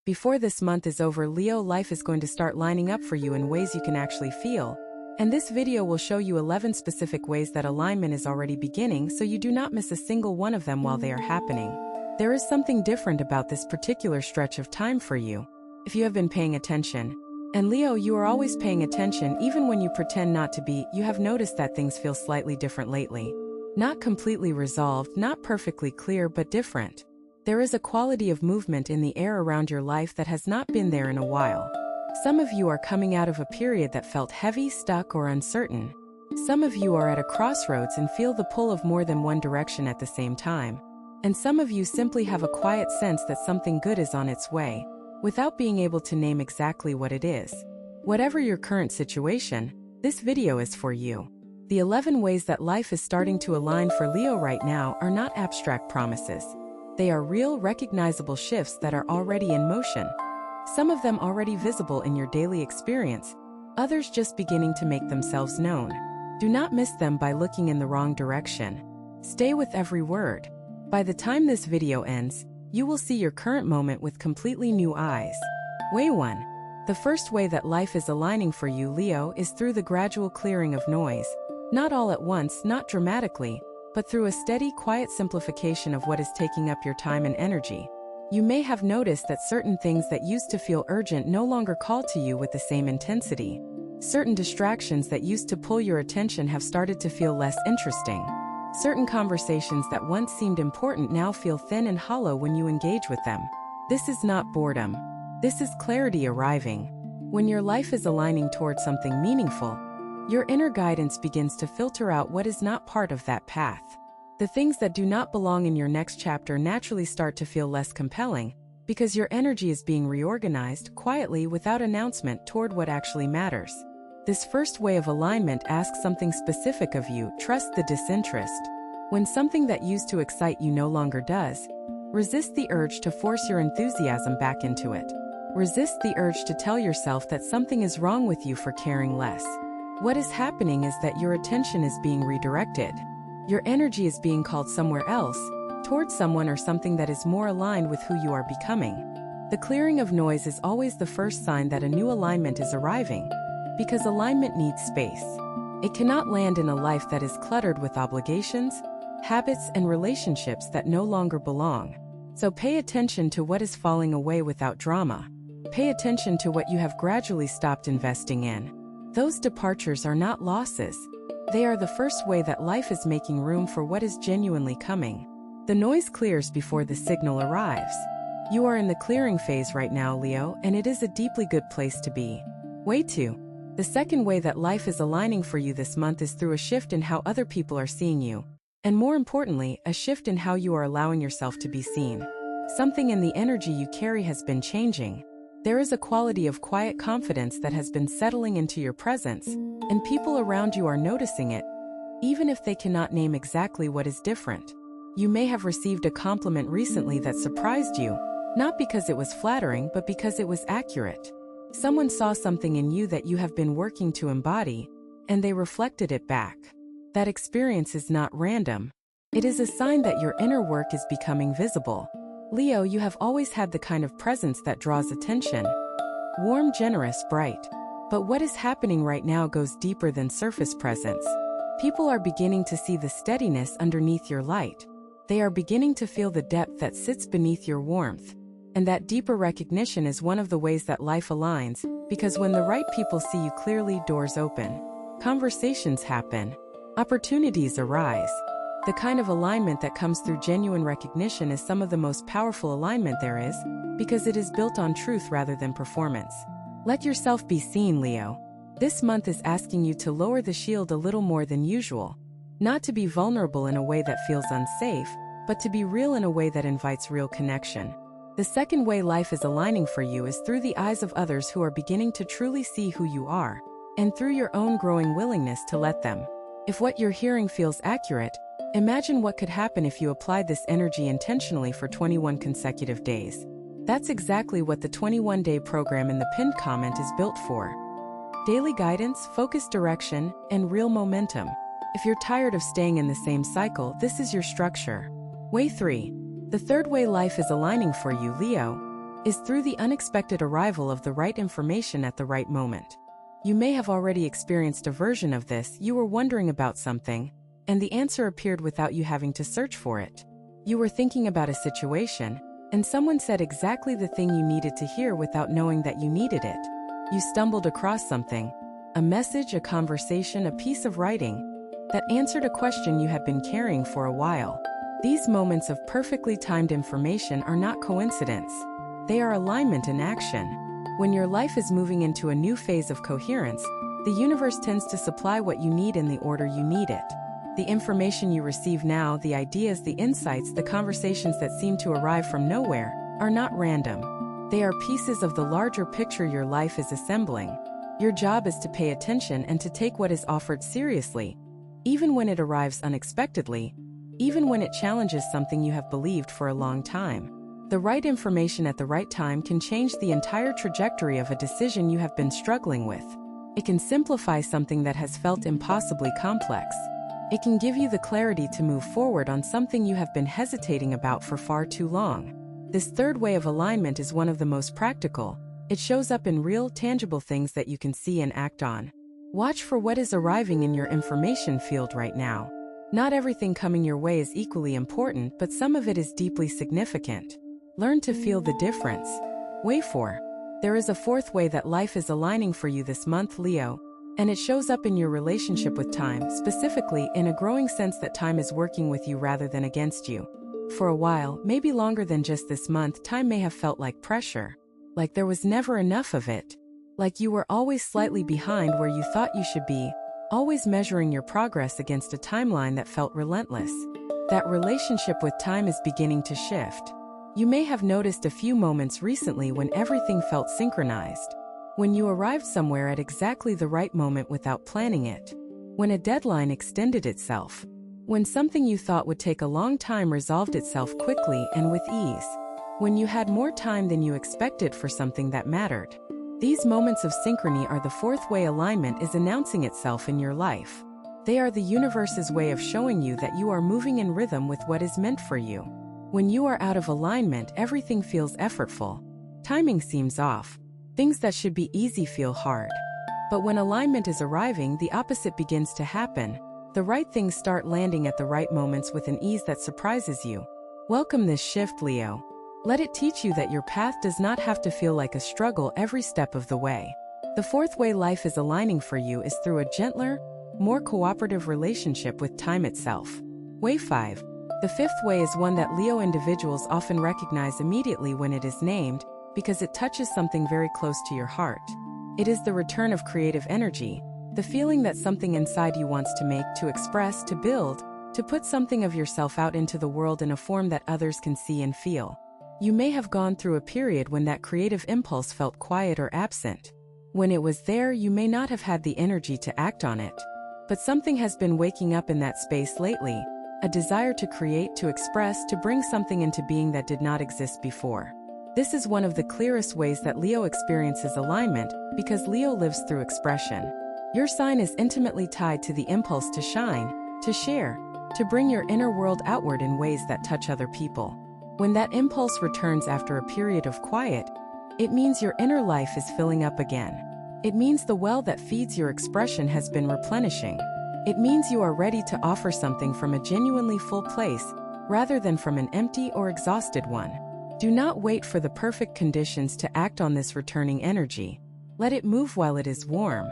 Before this month is over, Leo, life is going to start lining up for you in ways you can actually feel. And this video will show you 11 specific ways that alignment is already beginning, so you do not miss a single one of them while they are happening. There is something different about this particular stretch of time for you, if you have been paying attention. And Leo, you are always paying attention even when you pretend not to be. You have noticed that things feel slightly different lately. Not completely resolved, not perfectly clear, but different. There is a quality of movement in the air around your life that has not been there in a while. Some of you are coming out of a period that felt heavy, stuck, or uncertain. Some of you are at a crossroads and feel the pull of more than one direction at the same time. And some of you simply have a quiet sense that something good is on its way, without being able to name exactly what it is. Whatever your current situation, this video is for you. The 11 ways that life is starting to align for Leo right now are not abstract promises. They are real, recognizable shifts that are already in motion. Some of them already visible in your daily experience, others just beginning to make themselves known. Do not miss them by looking in the wrong direction. Stay with every word. By the time this video ends, you will see your current moment with completely new eyes. Way 1. The first way that life is aligning for you, Leo, is through the gradual clearing of noise. Not all at once, not dramatically, but through a steady, quiet simplification of what is taking up your time and energy. You may have noticed that certain things that used to feel urgent no longer call to you with the same intensity. Certain distractions that used to pull your attention have started to feel less interesting. Certain conversations that once seemed important now feel thin and hollow when you engage with them. This is not boredom. This is clarity arriving. When your life is aligning towards something meaningful, your inner guidance begins to filter out what is not part of that path. The things that do not belong in your next chapter naturally start to feel less compelling, because your energy is being reorganized quietly without announcement toward what actually matters. This first way of alignment asks something specific of you. Trust the disinterest. When something that used to excite you no longer does, resist the urge to force your enthusiasm back into it. Resist the urge to tell yourself that something is wrong with you for caring less. What is happening is that your attention is being redirected. Your energy is being called somewhere else, towards someone or something that is more aligned with who you are becoming. The clearing of noise is always the first sign that a new alignment is arriving, because alignment needs space. It cannot land in a life that is cluttered with obligations, habits, and relationships that no longer belong. So pay attention to what is falling away without drama. Pay attention to what you have gradually stopped investing in. Those departures are not losses. They are the first way that life is making room for what is genuinely coming. The noise clears before the signal arrives. You are in the clearing phase right now, Leo, and it is a deeply good place to be. Way 2. The second way that life is aligning for you this month is through a shift in how other people are seeing you. And more importantly, a shift in how you are allowing yourself to be seen. Something in the energy you carry has been changing. There is a quality of quiet confidence that has been settling into your presence, and people around you are noticing it, even if they cannot name exactly what is different. You may have received a compliment recently that surprised you, not because it was flattering, but because it was accurate. Someone saw something in you that you have been working to embody, and they reflected it back. That experience is not random. It is a sign that your inner work is becoming visible. Leo, you have always had the kind of presence that draws attention. Warm, generous, bright. But what is happening right now goes deeper than surface presence. People are beginning to see the steadiness underneath your light. They are beginning to feel the depth that sits beneath your warmth. And that deeper recognition is one of the ways that life aligns, because when the right people see you clearly, doors open. Conversations happen. Opportunities arise. The kind of alignment that comes through genuine recognition is some of the most powerful alignment there is, because it is built on truth rather than performance. Let yourself be seen, Leo. This month is asking you to lower the shield a little more than usual. Not to be vulnerable in a way that feels unsafe, but to be real in a way that invites real connection. The second way life is aligning for you is through the eyes of others who are beginning to truly see who you are, and through your own growing willingness to let them. If what you're hearing feels accurate, imagine what could happen if you applied this energy intentionally for 21 consecutive days. That's exactly what the 21-day program in the pinned comment is built for. Daily guidance, focused direction, and real momentum. If you're tired of staying in the same cycle, this is your structure. Way 3. The third way life is aligning for you, Leo, is through the unexpected arrival of the right information at the right moment. You may have already experienced a version of this. You were wondering about something, and the answer appeared without you having to search for it. You were thinking about a situation, and someone said exactly the thing you needed to hear without knowing that you needed it. You stumbled across something, a message, a conversation, a piece of writing, that answered a question you had been carrying for a while. These moments of perfectly timed information are not coincidence. They are alignment in action. When your life is moving into a new phase of coherence, the universe tends to supply what you need in the order you need it. The information you receive now, the ideas, the insights, the conversations that seem to arrive from nowhere, are not random. They are pieces of the larger picture your life is assembling. Your job is to pay attention and to take what is offered seriously, even when it arrives unexpectedly, even when it challenges something you have believed for a long time. The right information at the right time can change the entire trajectory of a decision you have been struggling with. It can simplify something that has felt impossibly complex. It can give you the clarity to move forward on something you have been hesitating about for far too long. This third way of alignment is one of the most practical. It shows up in real, tangible things that you can see and act on. Watch for what is arriving in your information field right now. Not everything coming your way is equally important, but some of it is deeply significant. Learn to feel the difference. Way 4. There is a fourth way that life is aligning for you this month, Leo, and it shows up in your relationship with time, specifically in a growing sense that time is working with you rather than against you. For a while, maybe longer than just this month, time may have felt like pressure, like there was never enough of it, like you were always slightly behind where you thought you should be, always measuring your progress against a timeline that felt relentless. That relationship with time is beginning to shift. You may have noticed a few moments recently when everything felt synchronized. When you arrived somewhere at exactly the right moment without planning it. When a deadline extended itself. When something you thought would take a long time resolved itself quickly and with ease. When you had more time than you expected for something that mattered. These moments of synchrony are the fourth way alignment is announcing itself in your life. They are the universe's way of showing you that you are moving in rhythm with what is meant for you. When you are out of alignment, everything feels effortful. Timing seems off. Things that should be easy feel hard. But when alignment is arriving, the opposite begins to happen. The right things start landing at the right moments with an ease that surprises you. Welcome this shift, Leo. Let it teach you that your path does not have to feel like a struggle every step of the way. The fourth way life is aligning for you is through a gentler, more cooperative relationship with time itself. Way 5. The fifth way is one that Leo individuals often recognize immediately when it is named, because it touches something very close to your heart. It is the return of creative energy, the feeling that something inside you wants to make, to express, to build, to put something of yourself out into the world in a form that others can see and feel. You may have gone through a period when that creative impulse felt quiet or absent. When it was there, you may not have had the energy to act on it. But something has been waking up in that space lately, a desire to create, to express, to bring something into being that did not exist before. This is one of the clearest ways that Leo experiences alignment, because Leo lives through expression. Your sign is intimately tied to the impulse to shine, to share, to bring your inner world outward in ways that touch other people. When that impulse returns after a period of quiet, it means your inner life is filling up again. It means the well that feeds your expression has been replenishing. It means you are ready to offer something from a genuinely full place, rather than from an empty or exhausted one. Do not wait for the perfect conditions to act on this returning energy. Let it move while it is warm.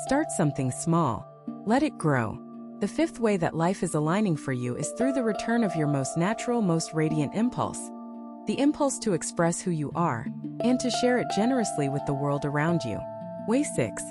Start something small. Let it grow. The fifth way that life is aligning for you is through the return of your most natural, most radiant impulse. The impulse to express who you are, and to share it generously with the world around you. Way 6.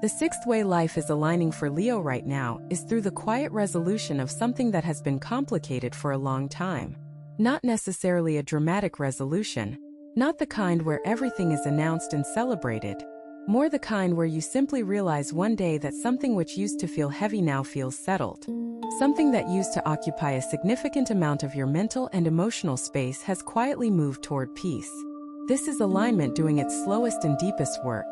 The sixth way life is aligning for Leo right now is through the quiet resolution of something that has been complicated for a long time. Not necessarily a dramatic resolution, not the kind where everything is announced and celebrated, more the kind where you simply realize one day that something which used to feel heavy now feels settled. Something that used to occupy a significant amount of your mental and emotional space has quietly moved toward peace. This is alignment doing its slowest and deepest work.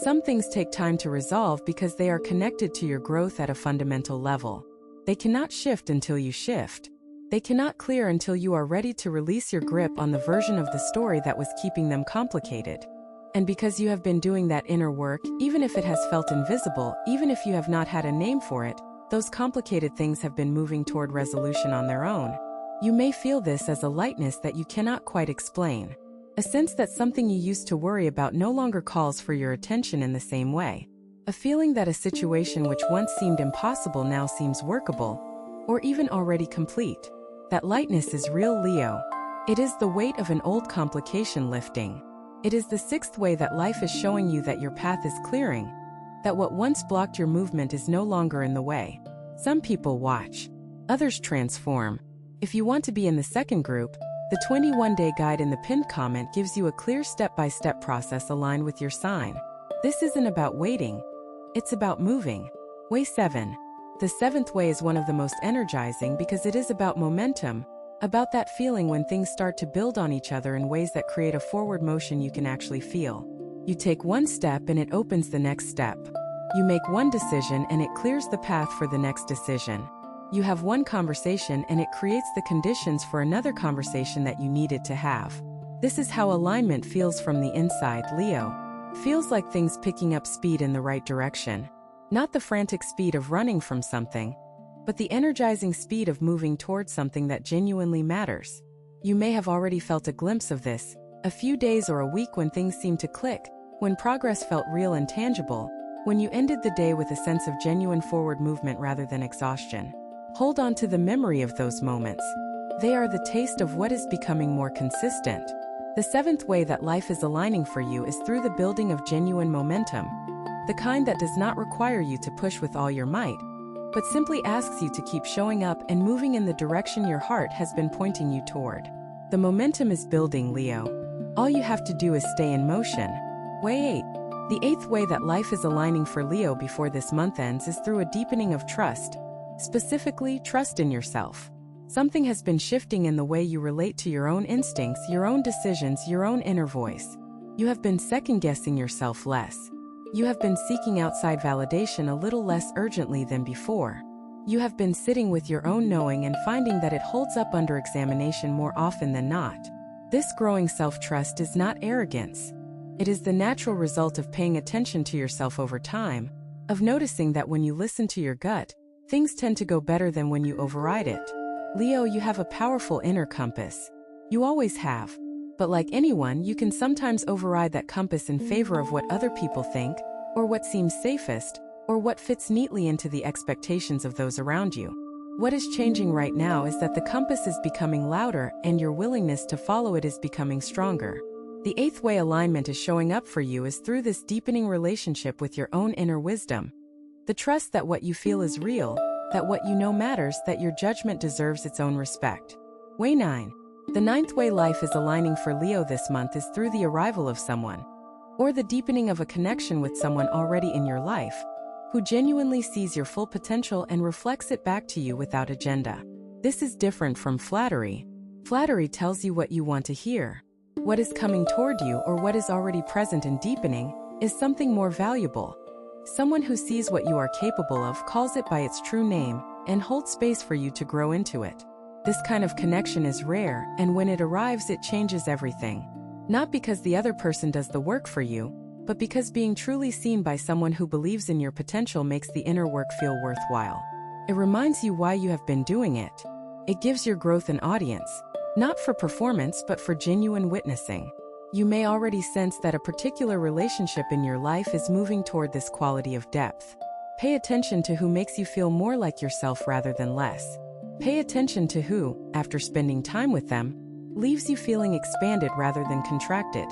Some things take time to resolve because they are connected to your growth at a fundamental level. They cannot shift until you shift. They cannot clear until you are ready to release your grip on the version of the story that was keeping them complicated. And because you have been doing that inner work, even if it has felt invisible, even if you have not had a name for it, those complicated things have been moving toward resolution on their own. You may feel this as a lightness that you cannot quite explain. A sense that something you used to worry about no longer calls for your attention in the same way. A feeling that a situation which once seemed impossible now seems workable, or even already complete. That lightness is real, Leo. It is the weight of an old complication lifting. It is the sixth way that life is showing you that your path is clearing, that what once blocked your movement is no longer in the way. Some people watch, others transform. If you want to be in the second group, the 21-day guide in the pinned comment gives you a clear step-by-step process aligned with your sign. This isn't about waiting, it's about moving. Way 7. The seventh way is one of the most energizing because it is about momentum, about that feeling when things start to build on each other in ways that create a forward motion you can actually feel. You take one step and it opens the next step. You make one decision and it clears the path for the next decision. You have one conversation and it creates the conditions for another conversation that you needed to have. This is how alignment feels from the inside, Leo. Feels like things picking up speed in the right direction. Not the frantic speed of running from something, but the energizing speed of moving towards something that genuinely matters. You may have already felt a glimpse of this, a few days or a week when things seemed to click, when progress felt real and tangible, when you ended the day with a sense of genuine forward movement rather than exhaustion. Hold on to the memory of those moments. They are the taste of what is becoming more consistent. The seventh way that life is aligning for you is through the building of genuine momentum, the kind that does not require you to push with all your might, but simply asks you to keep showing up and moving in the direction your heart has been pointing you toward. The momentum is building, Leo. All you have to do is stay in motion. Way 8. The eighth way that life is aligning for Leo before this month ends is through a deepening of trust. Specifically, trust in yourself. Something has been shifting in the way you relate to your own instincts, your own decisions, your own inner voice. You have been second-guessing yourself less. You have been seeking outside validation a little less urgently than before. You have been sitting with your own knowing and finding that it holds up under examination more often than not. This growing self-trust is not arrogance. It is the natural result of paying attention to yourself over time, of noticing that when you listen to your gut, things tend to go better than when you override it. Leo, you have a powerful inner compass. You always have. But like anyone, you can sometimes override that compass in favor of what other people think, or what seems safest, or what fits neatly into the expectations of those around you. What is changing right now is that the compass is becoming louder and your willingness to follow it is becoming stronger. The eighth way alignment is showing up for you is through this deepening relationship with your own inner wisdom. The trust that what you feel is real, that what you know matters, that your judgment deserves its own respect. Way 9. The ninth way life is aligning for Leo this month is through the arrival of someone, or the deepening of a connection with someone already in your life, who genuinely sees your full potential and reflects it back to you without agenda. This is different from flattery. Flattery tells you what you want to hear. What is coming toward you or what is already present and deepening is something more valuable. Someone who sees what you are capable of, calls it by its true name, and holds space for you to grow into it. This kind of connection is rare, and when it arrives, it changes everything. Not because the other person does the work for you, but because being truly seen by someone who believes in your potential makes the inner work feel worthwhile. It reminds you why you have been doing it. It gives your growth an audience, not for performance but for genuine witnessing. You may already sense that a particular relationship in your life is moving toward this quality of depth. Pay attention to who makes you feel more like yourself rather than less. Pay attention to who, after spending time with them, leaves you feeling expanded rather than contracted.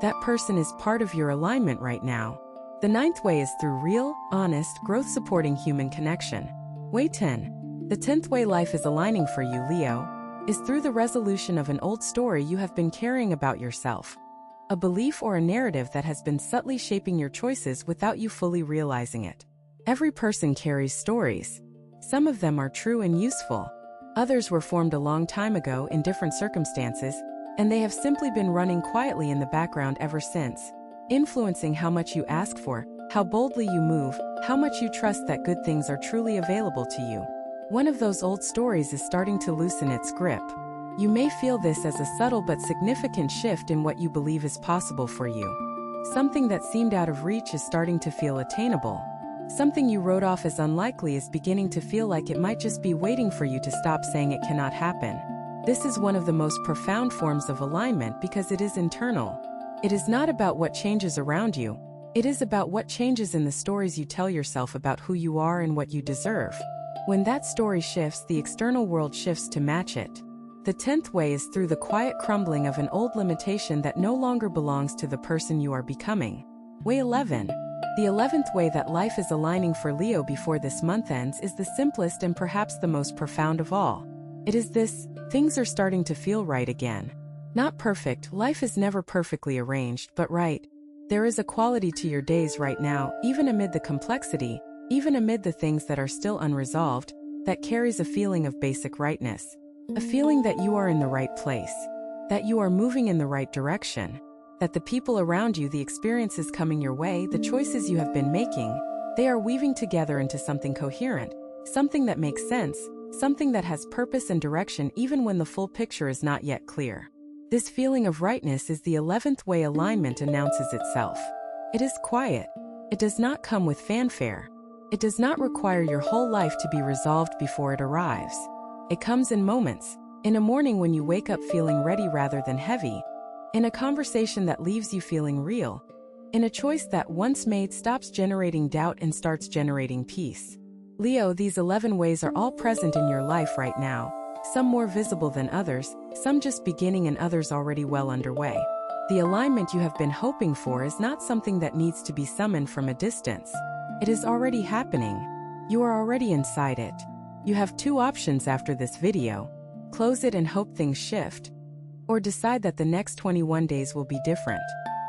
That person is part of your alignment right now. The ninth way is through real, honest, growth-supporting human connection. Way 10. The 10th way life is aligning for you, Leo, is through the resolution of an old story you have been carrying about yourself. A belief or a narrative that has been subtly shaping your choices without you fully realizing it. Every person carries stories. Some of them are true and useful. Others were formed a long time ago in different circumstances, and they have simply been running quietly in the background ever since, influencing how much you ask for, how boldly you move, how much you trust that good things are truly available to you. One of those old stories is starting to loosen its grip. You may feel this as a subtle but significant shift in what you believe is possible for you. Something that seemed out of reach is starting to feel attainable. Something you wrote off as unlikely is beginning to feel like it might just be waiting for you to stop saying it cannot happen. This is one of the most profound forms of alignment because it is internal. It is not about what changes around you. It is about what changes in the stories you tell yourself about who you are and what you deserve. When that story shifts, the external world shifts to match it. The 10th way is through the quiet crumbling of an old limitation that no longer belongs to the person you are becoming. Way 11. The 11th way that life is aligning for Leo before this month ends is the simplest and perhaps the most profound of all. It is this: things are starting to feel right again. Not perfect, life is never perfectly arranged, but right. There is a quality to your days right now, even amid the complexity, even amid the things that are still unresolved, that carries a feeling of basic rightness. A feeling that you are in the right place, that you are moving in the right direction, that the people around you, the experiences coming your way, the choices you have been making, they are weaving together into something coherent, something that makes sense, something that has purpose and direction even when the full picture is not yet clear. This feeling of rightness is the 11th way alignment announces itself. It is quiet. It does not come with fanfare. It does not require your whole life to be resolved before it arrives. It comes in moments, in a morning when you wake up feeling ready rather than heavy, in a conversation that leaves you feeling real, in a choice that once made stops generating doubt and starts generating peace. Leo, these 11 ways are all present in your life right now, some more visible than others, some just beginning and others already well underway. The alignment you have been hoping for is not something that needs to be summoned from a distance. It is already happening. You are already inside it. You have two options after this video: close it and hope things shift, or decide that the next 21 days will be different.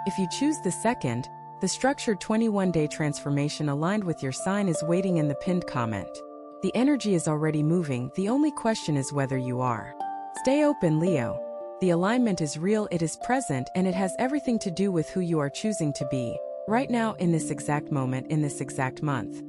If you choose the second, the structured 21-day transformation aligned with your sign is waiting in the pinned comment. The energy is already moving, the only question is whether you are. Stay open, Leo. The alignment is real, it is present, and it has everything to do with who you are choosing to be, right now, in this exact moment, in this exact month.